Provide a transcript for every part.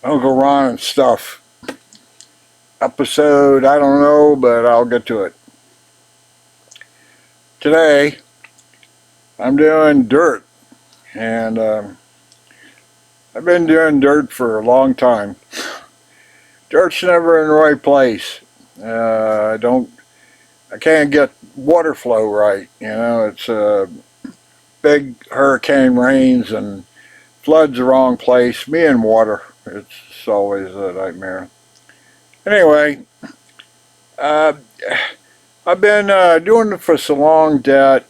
Uncle Ron and stuff. Episode, I don't know, but I'll get to it. Today, I'm doing dirt, and I've been doing dirt for a long time. Dirt's never in the right place. I can't get water flow right. It's big hurricane rains and floods the wrong place. Me and water, it's always a nightmare. Anyway, uh, I've been doing it for so long that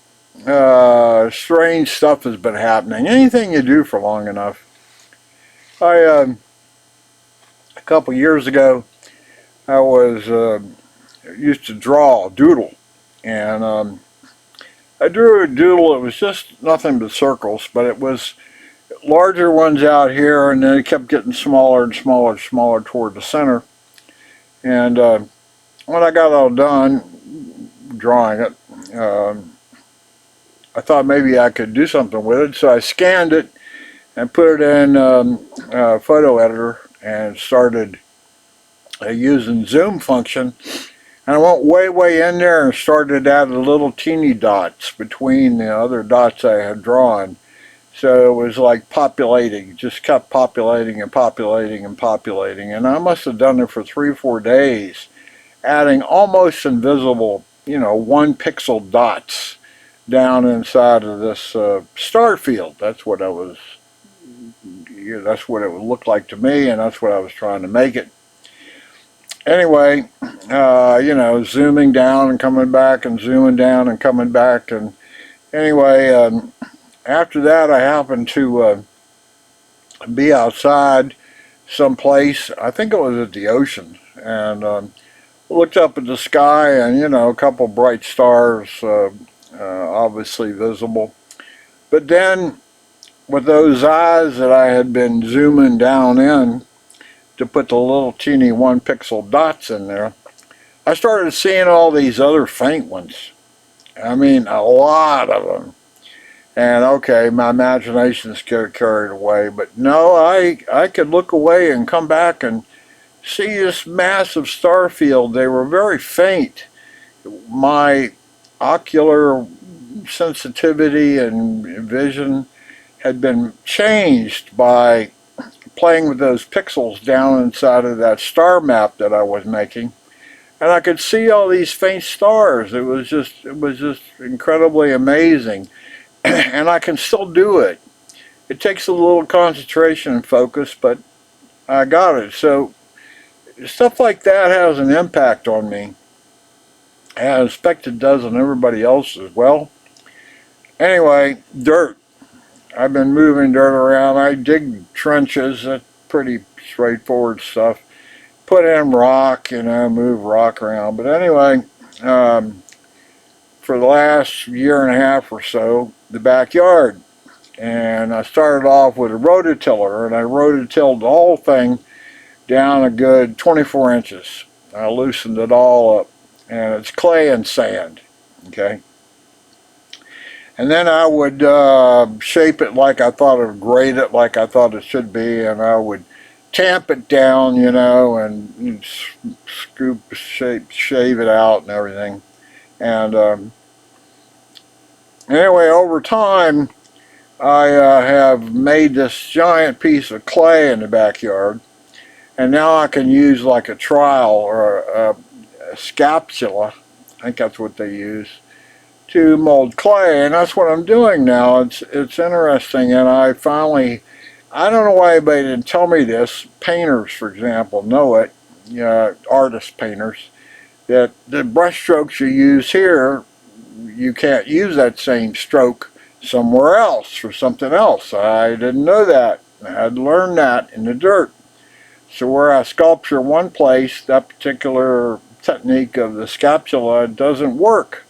strange stuff has been happening. Anything you do for long enough. A couple years ago, I was used to draw, doodle, and I drew a doodle. It was just nothing but circles, but it was larger ones out here, and then it kept getting smaller and smaller and smaller toward the center. And when I got all done drawing it, I thought maybe I could do something with it, so I scanned it and put it in a photo editor and started using zoom function. And I went way in there and started adding little teeny dots between the other dots I had drawn. So it was like populating, just kept populating and populating and populating. And I must have done it for 3 or 4 days, adding almost invisible, 1 pixel dots down inside of this star field. That's what that's what it would look like to me, and that's what I was trying to make it. Anyway, zooming down and coming back and zooming down and coming back. And anyway, after that, I happened to be outside someplace. I think it was at the ocean, and looked up at the sky, and a couple bright stars, obviously visible. But then, with those eyes that I had been zooming down in to put the little teeny 1 pixel dots in there, I started seeing all these other faint ones. I mean, a lot of them. And okay, my imagination's carried away, but no, I could look away and come back and see this massive star field. They were very faint. My ocular sensitivity and vision had been changed by playing with those pixels down inside of that star map that I was making, and I could see all these faint stars. It was just incredibly amazing. And I can still do it. It takes a little concentration and focus, but I got it. So stuff like that has an impact on me. And I expect it does on everybody else as well. Anyway, dirt. I've been moving dirt around. I dig trenches. That's pretty straightforward stuff. Put in rock, move rock around. But anyway, for the last year and a half or so, the backyard. And I started off with a rototiller, and I rototilled the whole thing down a good 24 inches. I loosened it all up, and it's clay and sand, okay? And then I would shape it like I thought it, grade it like I thought it should be, and I would tamp it down, and scoop, shave it out and everything. And anyway, over time, I have made this giant piece of clay in the backyard, and now I can use like a trowel or a scapula, I think that's what they use, to mold clay, and that's what I'm doing now. It's interesting, and I don't know why anybody didn't tell me this. Painters, for example, know it, artist painters, that the brush strokes you use here, you can't use that same stroke somewhere else for something else. I didn't know that. I had to learn that in the dirt. So where I sculpture one place, that particular technique of the scapula doesn't work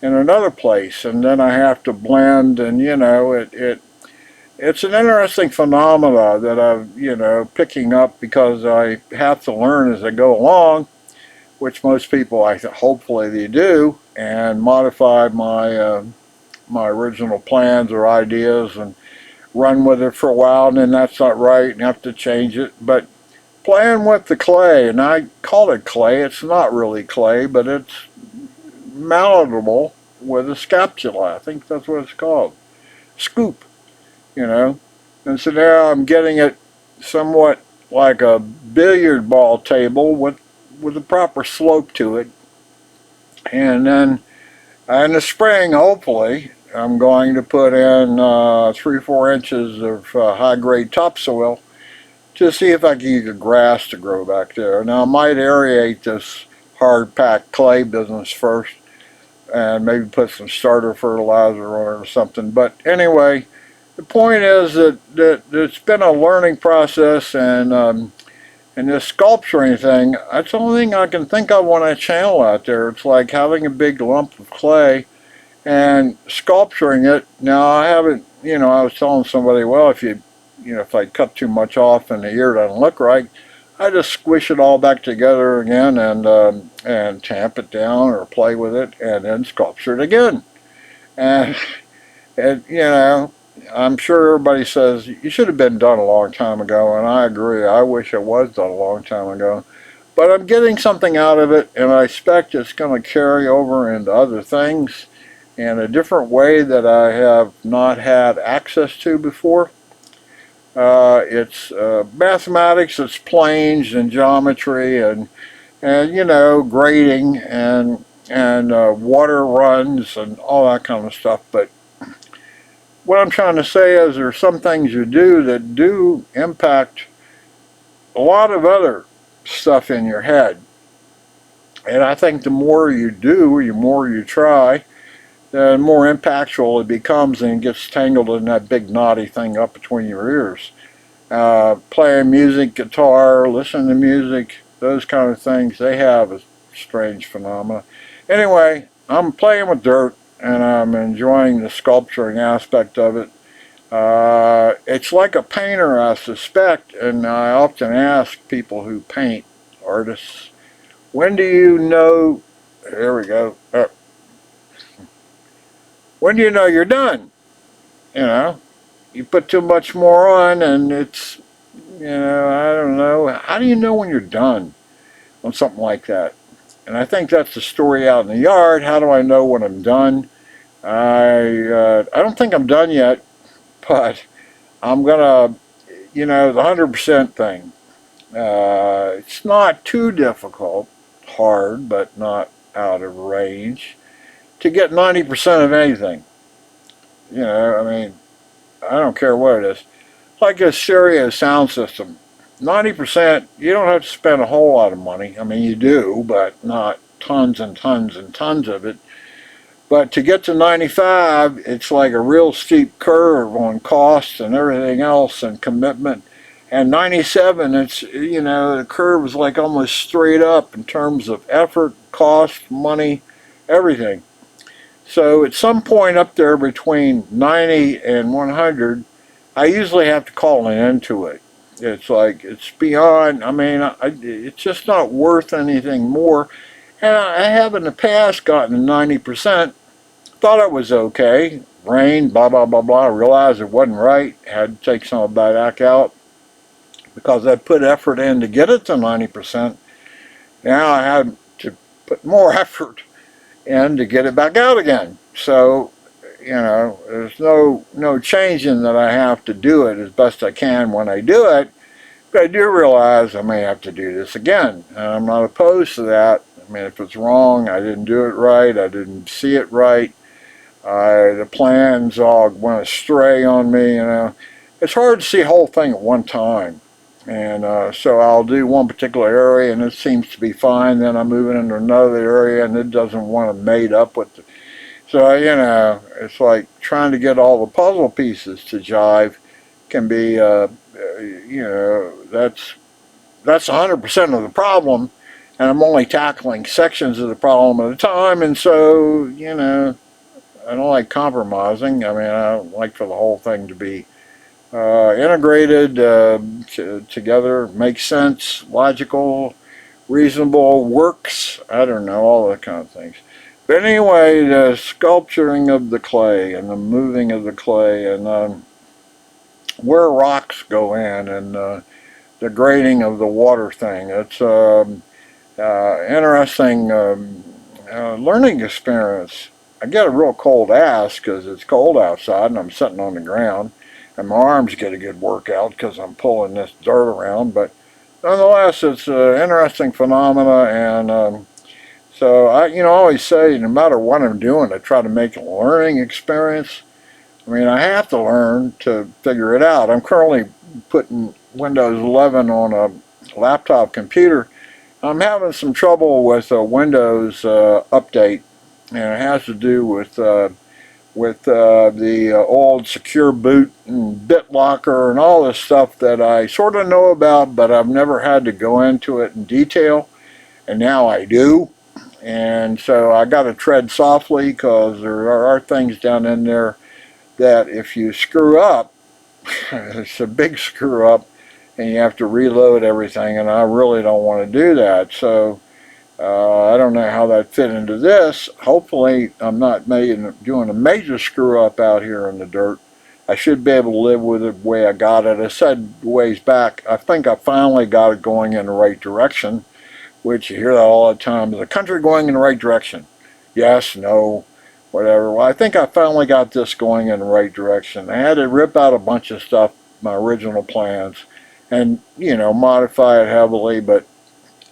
in another place, and then I have to blend, and it's an interesting phenomena that I'm picking up because I have to learn as I go along, which most people hopefully they do, and modify my original plans or ideas and run with it for a while, and then that's not right and have to change it. But playing with the clay, and I call it clay. It's not really clay, but it's malleable with a scapula. I think that's what it's called. Scoop, you know. And so now I'm getting it somewhat like a billiard ball table with a proper slope to it. And then in the spring, hopefully, I'm going to put in 3 or 4 inches of high-grade topsoil to see if I can get grass to grow back there. Now, I might aerate this hard-packed clay business first and maybe put some starter fertilizer on it or something. But anyway, the point is that it's been a learning process, and this sculpturing thing, that's the only thing I can think of when I channel out there. It's like having a big lump of clay and sculpturing it. Now, I haven't, I was telling somebody, well, if I cut too much off and the ear doesn't look right, I just squish it all back together again and tamp it down or play with it and then sculpture it again. And, I'm sure everybody says you should have been done a long time ago, and I agree. I wish it was done a long time ago. But I'm getting something out of it, and I expect it's going to carry over into other things in a different way that I have not had access to before. It's mathematics, it's planes and geometry and grading and water runs and all that kind of stuff. But what I'm trying to say is there are some things you do that do impact a lot of other stuff in your head. And I think the more you do, the more you try, the more impactful it becomes and it gets tangled in that big knotty thing up between your ears. Playing music, guitar, listening to music, those kind of things, they have a strange phenomena. Anyway, I'm playing with dirt and I'm enjoying the sculpturing aspect of it. It's like a painter, I suspect, and I often ask people who paint, artists, when do you know, there we go, when do you know you're done? You know, you put too much more on and it's, I don't know, how do you know when you're done on something like that? And I think that's the story out in the yard. How do I know when I'm done? I don't think I'm done yet, but I'm gonna, the 100% thing. It's not too difficult, hard, but not out of range to get 90% of anything. I mean, I don't care what it is. Like a stereo sound system. 90%, you don't have to spend a whole lot of money. I mean, you do, but not tons and tons and tons of it. But to get to 95, it's like a real steep curve on costs and everything else and commitment. And 97, the curve is like almost straight up in terms of effort, cost, money, everything. So at some point up there between 90 and 100, I usually have to call an end to it. It's like, it's beyond, it's just not worth anything more. And I have in the past gotten to 90%, thought it was okay, rained, blah, blah, blah, blah, realized it wasn't right, had to take some of that back out because I put effort in to get it to 90%. Now I had to put more effort in to get it back out again. So, there's no changing that I have to do it as best I can when I do it. But I do realize I may have to do this again. And I'm not opposed to that. I mean, if it's wrong, I didn't do it right, I didn't see it right, the plans all went astray on me, It's hard to see the whole thing at one time. And so I'll do one particular area and it seems to be fine. Then I'm moving into another area and it doesn't want to mate up with it. So, it's like trying to get all the puzzle pieces to jive can be, that's 100% of the problem. And I'm only tackling sections of the problem at a time. And so, I don't like compromising. I mean, I don't like for the whole thing to be integrated together, makes sense, logical, reasonable, works. I don't know, all that kind of things. But anyway, the sculpturing of the clay and the moving of the clay and where rocks go in and the grading of the water thing. It's interesting learning experience. I get a real cold ass because it's cold outside and I'm sitting on the ground, and my arms get a good workout because I'm pulling this dirt around. But nonetheless, it's an interesting phenomena, and so I always say, no matter what I'm doing, I try to make a learning experience. I mean, I have to learn to figure it out. I'm currently putting Windows 11 on a laptop computer. I'm having some trouble with a Windows update, and it has to do with the old secure boot and BitLocker and all this stuff that I sort of know about, but I've never had to go into it in detail, and now I do. And so I got to tread softly because there are things down in there that if you screw up, it's a big screw up, and you have to reload everything, and I really don't want to do that. So I don't know how that fit into this. Hopefully I'm not doing a major screw up out here in the dirt. I should be able to live with it the way I got it. I said ways back, I think I finally got it going in the right direction, which you hear that all the time. Is the country going in the right direction? Yes, no, whatever. Well, I think I finally got this going in the right direction. I had to rip out a bunch of stuff, my original plans, and, modify it heavily, but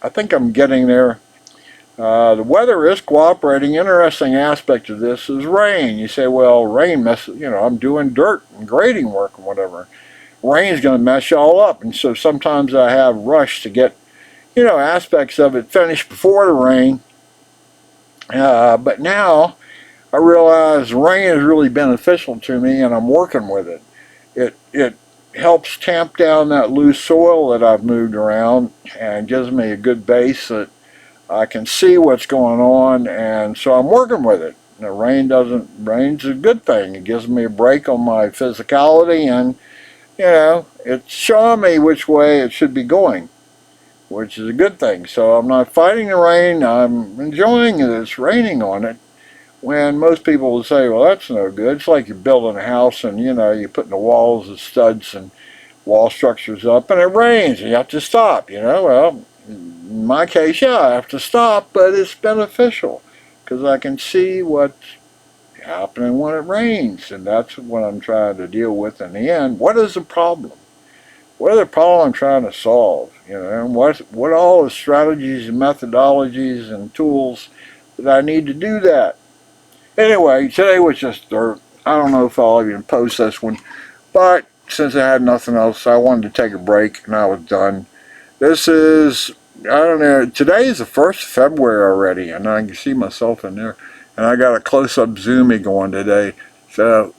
I think I'm getting there. The weather is cooperating. Interesting aspect of this is rain. You say, well, rain messes, I'm doing dirt and grading work and whatever. Rain's going to mess you all up. And so sometimes I have rush to get, aspects of it finished before the rain. But now I realize rain is really beneficial to me, and I'm working with it. It helps tamp down that loose soil that I've moved around and gives me a good base that I can see what's going on, and so I'm working with it. The rain's a good thing. It gives me a break on my physicality, and, it's showing me which way it should be going, which is a good thing. So I'm not fighting the rain. I'm enjoying it. It's raining on it. When most people will say, well, that's no good. It's like you're building a house and, you're putting the walls and studs and wall structures up, and it rains and you have to stop, Well, in my case, yeah, I have to stop, but it's beneficial because I can see what's happening when it rains, and that's what I'm trying to deal with in the end. What is the problem? What is the problem I'm trying to solve? And what all the strategies and methodologies and tools that I need to do that? Anyway, today was just dirt. I don't know if I'll even post this one, but since I had nothing else, I wanted to take a break, and I was done. This is, I don't know, today is the 1st of February already, and I can see myself in there. And I got a close-up zoomy going today. So,